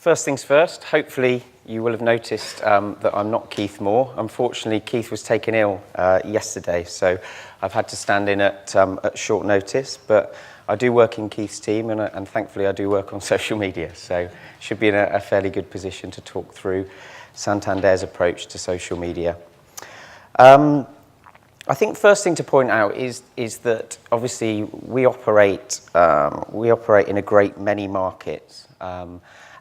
First things first, hopefully you will have noticed that I'm not Keith Moore. Unfortunately, Keith was taken ill yesterday, so I've had to stand in at short notice, but I do work in Keith's team, and thankfully I do work on social media, so should be in a fairly good position to talk through Santander's approach to social media. I think first thing to point out is that obviously we operate in a great many markets,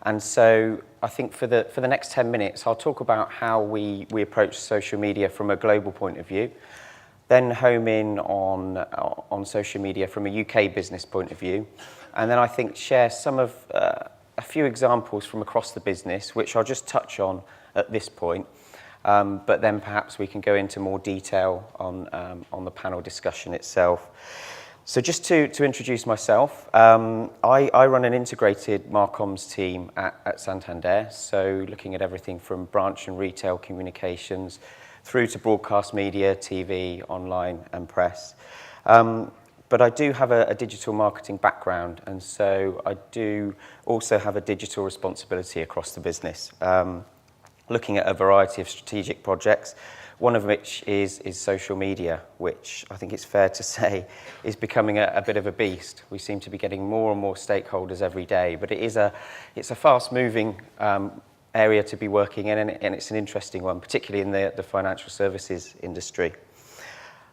and so I think for the next 10 minutes I'll talk about how we approach social media from a global point of view, then home in on social media from a UK business point of view, and then I think share some of a few examples from across the business, which I'll just touch on at this point. But then perhaps we can go into more detail on the panel discussion itself. So just to introduce myself, I run an integrated Marcoms team at Santander, so looking at everything from branch and retail communications through to broadcast media, TV, online and press. But I do have a digital marketing background, and so I do also have a digital responsibility across the business. Looking at a variety of strategic projects, one of which is social media, which I think it's fair to say is becoming a bit of a beast. We seem to be getting more and more stakeholders every day, but it's a fast-moving area to be working in, and it's an interesting one, particularly in the financial services industry.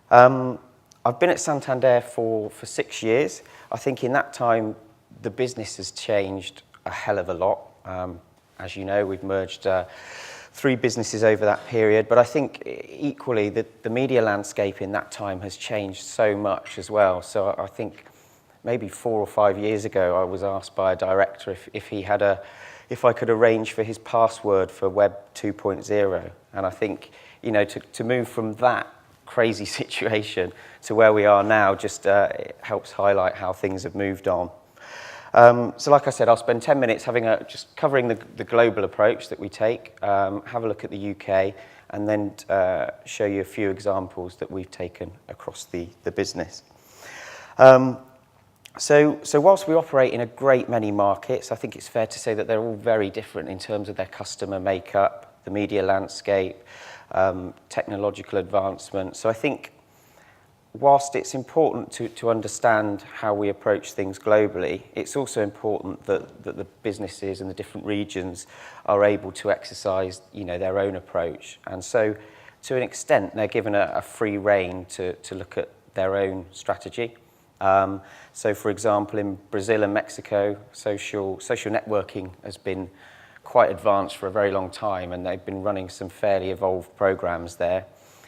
I've been at Santander for 6 years. I think in that time, the business has changed a hell of a lot. As you know, we've merged 3 businesses over that period, but I think equally the media landscape in that time has changed so much as well. So I think maybe 4 or 5 years ago, I was asked by a director if I could arrange for his password for Web 2.0, and I think to move from that crazy situation to where we are now just helps highlight how things have moved on. So like I said, I'll spend 10 minutes just covering the global approach that we take, have a look at the UK, and then show you a few examples that we've taken across the business. So whilst we operate in a great many markets, I think it's fair to say that they're all very different in terms of their customer makeup, the media landscape, technological advancement. So I think whilst it's important to understand how we approach things globally, it's also important that the businesses in the different regions are able to exercise their own approach. And so to an extent, they're given a free rein to look at their own strategy. So for example, in Brazil and Mexico, social networking has been quite advanced for a very long time, and they've been running some fairly evolved programs there.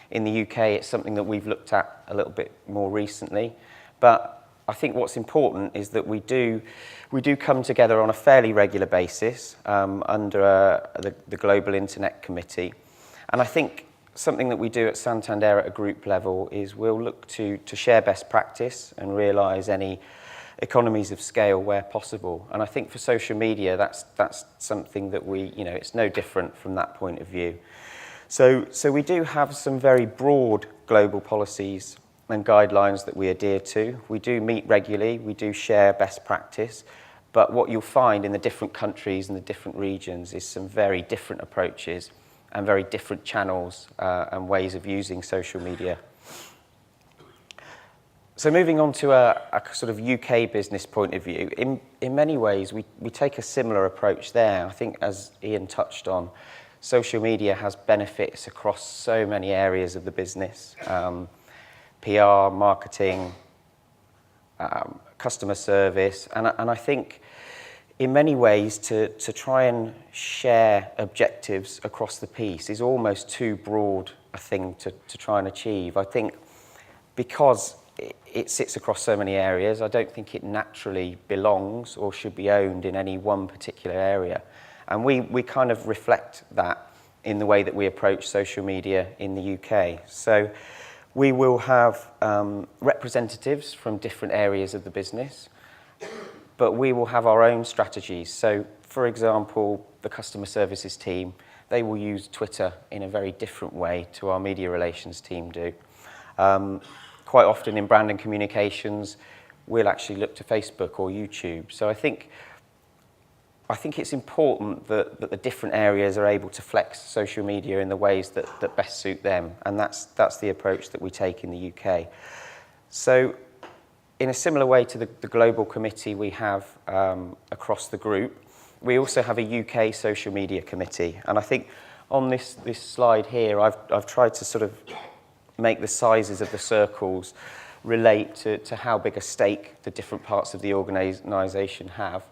In the UK, it's something that we've looked at a little bit more recently, but I think what's important is that we do come together on a fairly regular basis under the Global Internet Committee, and I think something that we do at Santander at a group level is we'll look to share best practice and realise any economies of scale where possible. And I think for social media, that's something that it's no different from that point of view. So we do have some very broad global policies and guidelines that we adhere to. We do meet regularly, we do share best practice, but what you'll find in the different countries and the different regions is some very different approaches and very different channels and ways of using social media. So moving on to a sort of UK business point of view, in many ways we take a similar approach there. I think as Ian touched on, social media has benefits across so many areas of the business, PR, marketing, customer service, and I think in many ways to try and share objectives across the piece is almost too broad a thing to try and achieve. I think because it sits across so many areas, I don't think it naturally belongs or should be owned in any one particular area. And we kind of reflect that in the way that we approach social media in the UK. So we will have representatives from different areas of the business, but we will have our own strategies. So, for example, the customer services team, they will use Twitter in a very different way to our media relations team do. Quite often in brand and communications, we'll actually look to Facebook or YouTube. So I think I think it's important that the different areas are able to flex social media in the ways that best suit them, and that's the approach that we take in the UK. So in a similar way to the global committee we have across the group, we also have a UK social media committee, and I think on this slide here I've tried to sort of make the sizes of the circles relate to how big a stake the different parts of the organisation have.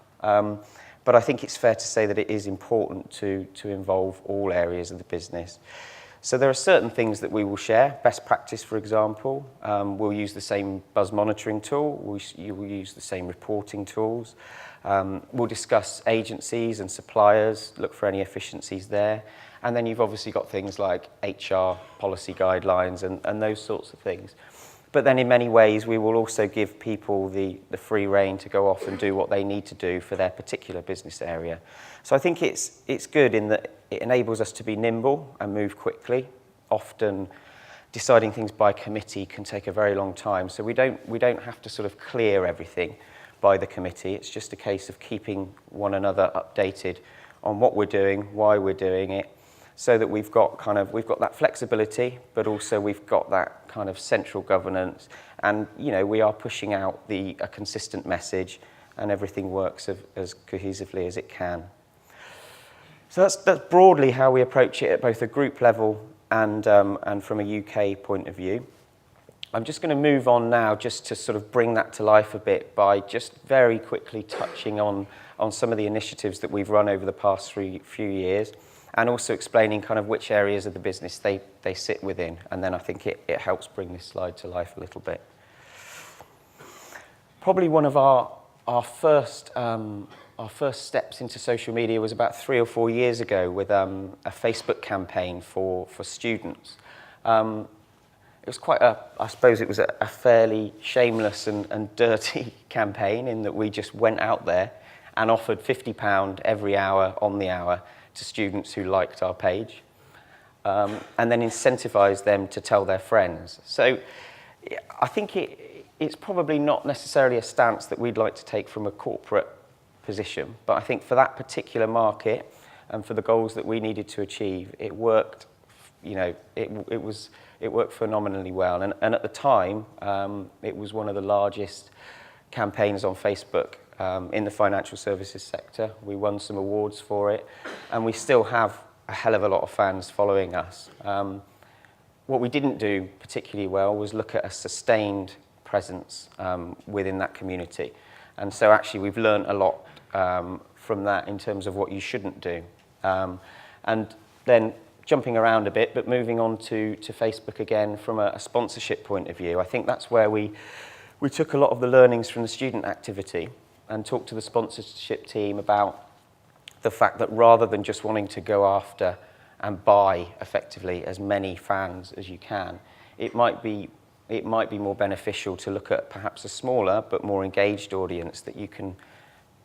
But I think it's fair to say that it is important to involve all areas of the business. So there are certain things that we will share. Best practice, for example. We'll use the same buzz monitoring tool. You will use the same reporting tools. We'll discuss agencies and suppliers, look for any efficiencies there. And then you've obviously got things like HR policy guidelines and those sorts of things. But then in many ways, we will also give people the free rein to go off and do what they need to do for their particular business area. So I think it's good in that it enables us to be nimble and move quickly. Often deciding things by committee can take a very long time. So we don't have to sort of clear everything by the committee. It's just a case of keeping one another updated on what we're doing, why we're doing it, so that we've got that flexibility, but also we've got that kind of central governance, and we are pushing out a consistent message, and everything works as cohesively as it can. So that's broadly how we approach it at both a group level and from a UK point of view. I'm just going to move on now just to sort of bring that to life a bit by just very quickly touching on some of the initiatives that we've run over the past few years, and also explaining kind of which areas of the business they sit within. And then I think it helps bring this slide to life a little bit. Probably one of our first steps into social media was about 3 or 4 years ago with a Facebook campaign for students. It was I suppose it was a fairly shameless and dirty campaign in that we just went out there and offered £50 every hour on the hour to students who liked our page, and then incentivised them to tell their friends. So I think it's probably not necessarily a stance that we'd like to take from a corporate position, but I think for that particular market and for the goals that we needed to achieve, it worked. It worked phenomenally well, and at the time it was one of the largest campaigns on Facebook in the financial services sector. We won some awards for it, and we still have a hell of a lot of fans following us. What we didn't do particularly well was look at a sustained presence within that community, and so actually we've learned a lot from that in terms of what you shouldn't do. And then jumping around a bit, but moving on to Facebook again from a sponsorship point of view, I think that's where we took a lot of the learnings from the student activity and talked to the sponsorship team about the fact that rather than just wanting to go after and buy effectively as many fans as you can, it might be more beneficial to look at perhaps a smaller but more engaged audience that you can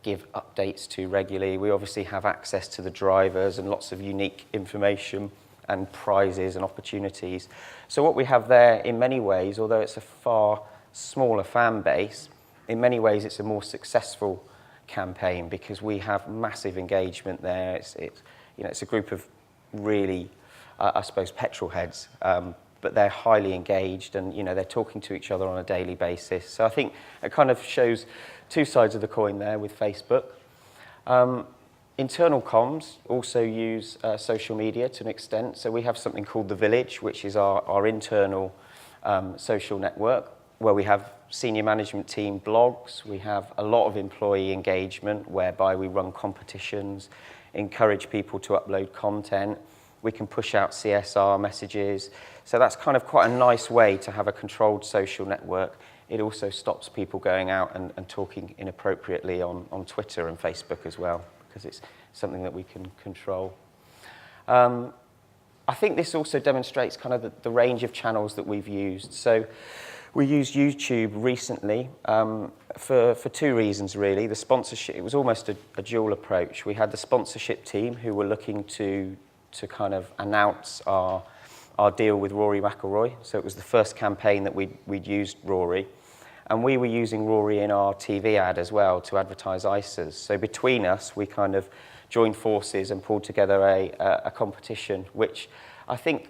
give updates to regularly. We obviously have access to the drivers and lots of unique information and prizes and opportunities. So what we have there in many ways, although it's a far smaller fan base, in many ways it's a more successful campaign because we have massive engagement there. It's a group of really, I suppose, petrol heads, but they're highly engaged and they're talking to each other on a daily basis. So I think it kind of shows two sides of the coin there with Facebook. Internal comms also use social media to an extent. So we have something called The Village, which is our internal social network, where we have senior management team blogs. We have a lot of employee engagement whereby we run competitions, encourage people to upload content. We can push out CSR messages. So that's kind of quite a nice way to have a controlled social network. It also stops people going out and talking inappropriately on Twitter and Facebook as well, because it's something that we can control. I think this also demonstrates kind of the range of channels that we've used. So we used YouTube recently for two reasons, really. The sponsorship, it was almost a dual approach. We had the sponsorship team who were looking to kind of announce our deal with Rory McIlroy. So it was the first campaign that we'd used Rory. And we were using Rory in our TV ad as well to advertise ISAs. So between us, we kind of joined forces and pulled together a competition, which I think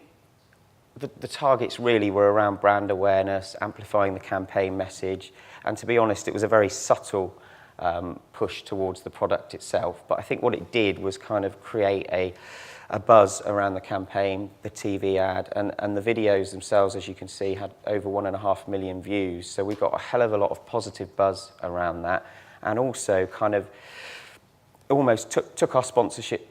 the targets really were around brand awareness, amplifying the campaign message, and to be honest, it was a very subtle push towards the product itself. But I think what it did was kind of create a buzz around the campaign, the TV ad, and the videos themselves, as you can see, had over 1.5 million views. So we got a hell of a lot of positive buzz around that, and also kind of almost took our sponsorship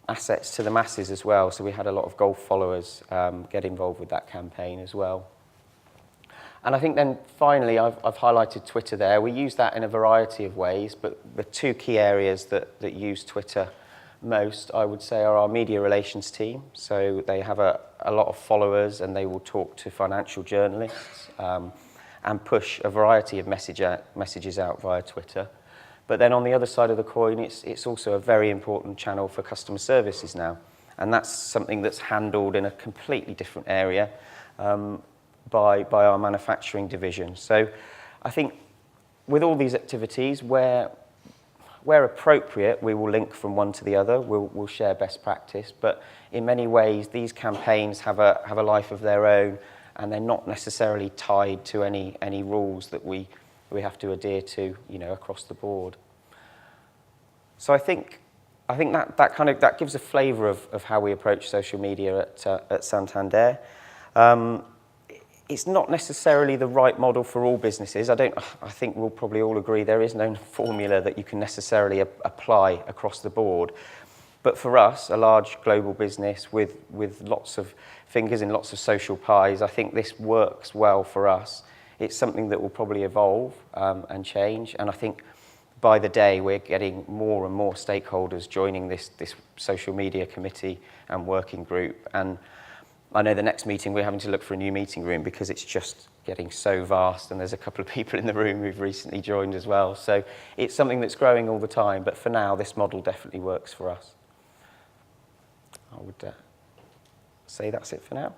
assets to the masses as well. So we had a lot of golf followers get involved with that campaign as well. And I think then finally, I've highlighted Twitter there. We use that in a variety of ways, but the two key areas that use Twitter most, I would say, are our media relations team. So they have a lot of followers, and they will talk to financial journalists and push a variety of messages out via Twitter. But then on the other side of the coin, it's also a very important channel for customer services now. And that's something that's handled in a completely different area by our manufacturing division. So I think with all these activities, where appropriate, we will link from one to the other. We'll share best practice. But in many ways, these campaigns have a life of their own, and they're not necessarily tied to any rules that we have to adhere to, across the board. So I think that gives a flavour of how we approach social media at Santander. It's not necessarily the right model for all businesses. I think we'll probably all agree there is no formula that you can necessarily apply across the board. But for us, a large global business with lots of fingers in lots of social pies, I think this works well for us. It's something that will probably evolve and change. And I think by the day, we're getting more and more stakeholders joining this social media committee and working group. And I know the next meeting we're having to look for a new meeting room because it's just getting so vast, and there's a couple of people in the room who've recently joined as well. So it's something that's growing all the time, but for now, this model definitely works for us. I would say that's it for now.